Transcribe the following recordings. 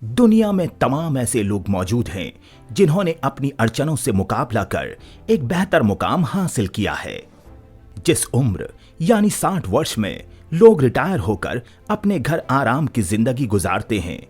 दुनिया में तमाम ऐसे लोग मौजूद हैं जिन्होंने अपनी अड़चनों से मुकाबला कर एक बेहतर मुकाम हासिल किया है। जिस उम्र यानी 60 वर्ष में लोग रिटायर होकर अपने घर आराम की जिंदगी गुजारते हैं,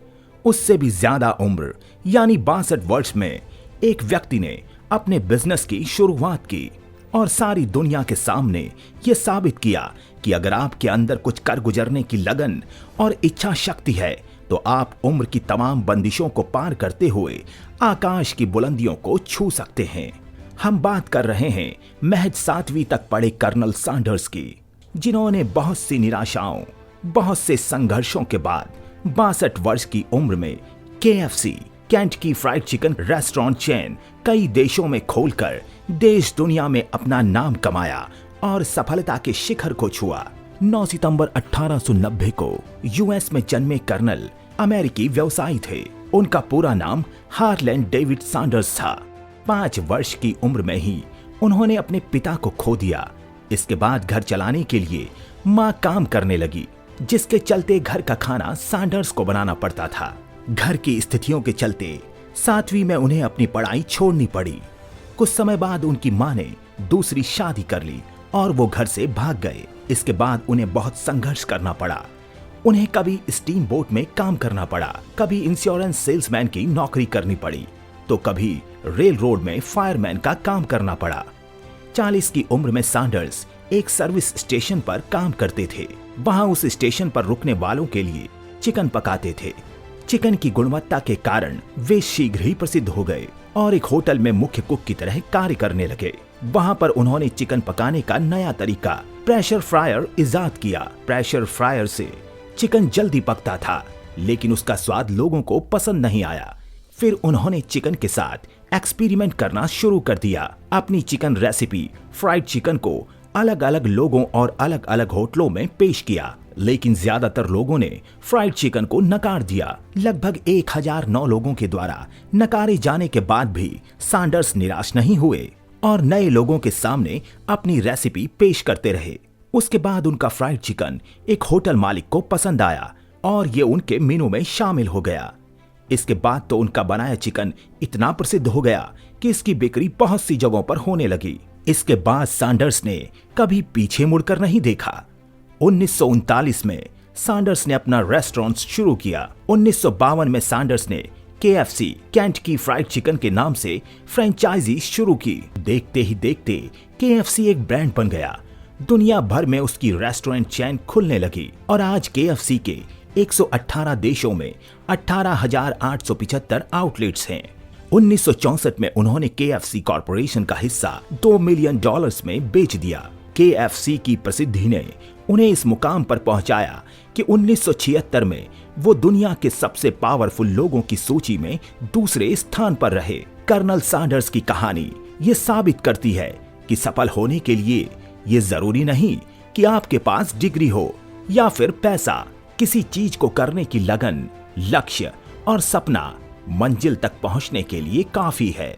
उससे भी ज्यादा उम्र यानी 62 वर्ष में एक व्यक्ति ने अपने बिजनेस की शुरुआत की और सारी दुनिया के सामने यह साबित किया कि अगर आपके अंदर कुछ कर गुजरने की लगन और इच्छा शक्ति है तो आप उम्र की तमाम बंदिशों को पार करते हुए आकाश की बुलंदियों को छू सकते हैं। हम बात कर रहे हैं महज 7वीं तक पढ़े कर्नल सैंडर्स की, जिन्होंने बहुत सी निराशाओं, बहुत से संघर्षों के बाद 62 वर्ष की उम्र में KFC Kentucky fried chicken restaurant chain कई देशों में खोलकर देश दुनिया में अपना नाम कमाया और सफलता के शिखर को छुआ। 9 सितंबर 1890 को यूएस में जन्मे कर्नल अमेरिकी व्यवसायी थे। उनका पूरा नाम हार्लैंड डेविड सैंडर्स था। 5 वर्ष की उम्र में ही उन्होंने अपने पिता को खो दिया। इसके बाद घर चलाने के लिए मां काम करने लगी, जिसके चलते घर का खाना सैंडर्स को बनाना पड़ता था। घर की स्थितियों के चलते 7वीं में उन्हें अपनी पढ़ाई छोड़नी पड़ी। कुछ समय बाद उनकी मां ने दूसरी शादी कर ली और वो घर से भाग गए। इसके बाद उन्हें बहुत संघर्ष करना पड़ा। उन्हें कभी स्टीम बोट में काम करना पड़ा, कभी इंश्योरेंस सेल्समैन की नौकरी करनी पड़ी, तो कभी रेल रोड में फायरमैन का काम करना पड़ा। 40 की उम्र में सैंडर्स एक सर्विस स्टेशन पर काम करते थे। वहां उस स्टेशन पर रुकने वालों के लिए चिकन पकाते थे। चिकन की गुणवत्ता के कारण वे शीघ्र ही प्रसिद्ध हो गए और एक होटल में मुख्य कुक की तरह कार्य करने लगे। वहां पर उन्होंने चिकन पकाने का नया तरीका प्रेशर फ्रायर इजाद किया। प्रेशर फ्रायर से चिकन जल्दी पकता था, लेकिन उसका स्वाद लोगों को पसंद नहीं आया। फिर उन्होंने चिकन के साथ एक्सपेरिमेंट करना शुरू कर दिया। अपनी चिकन रेसिपी फ्राइड चिकन को अलग अलग लोगों और अलग अलग होटलों में पेश किया, लेकिन ज्यादातर लोगों ने फ्राइड चिकन को नकार दिया। लगभग 1009 लोगों के द्वारा नकारे जाने के बाद भी सैंडर्स निराश नहीं हुए और नए लोगों के सामने अपनी रेसिपी पेश करते रहे। उसके बाद उनका फ्राइड चिकन एक होटल मालिक को पसंद आया और ये उनके मेनू में शामिल हो गया। इसके बाद तो उनका बनाया चिकन इतना प्रसिद्ध हो गया कि इसकी बिक्री बहुत सी जगहों पर होने लगी। इसके बाद सैंडर्स ने कभी पीछे मुड़कर नहीं देखा। 1939 में सैंडर्स ने अपना रेस्टोरेंट शुरू किया। 1952 में सैंडर्स ने KFC केंटकी फ्राइड चिकन के नाम से फ्रेंचाइजी शुरू की। देखते ही देखते KFC एक ब्रांड बन गया। दुनिया भर में उसकी रेस्टोरेंट चेन खुलने लगी और आज KFC के 118 देशों में 18,875 आउटलेट्स हैं। 1964 में उन्होंने KFC कॉर्पोरेशन का हिस्सा $2 मिलियन में बेच दिया। KFC की प्रसिद्धि ने उन्हें इस मुकाम पर पहुंचाया कि 1976 में वो दुनिया के सबसे पावरफुल लोगों की सूची में दूसरे स्थान पर रहे। कर्नल सैंडर्स की कहानी ये साबित करती है कि सफल होने के लिए ये जरूरी नहीं कि आपके पास डिग्री हो या फिर पैसा। किसी चीज को करने की लगन, लक्ष्य और सपना मंजिल तक पहुंचने के लिए काफी है।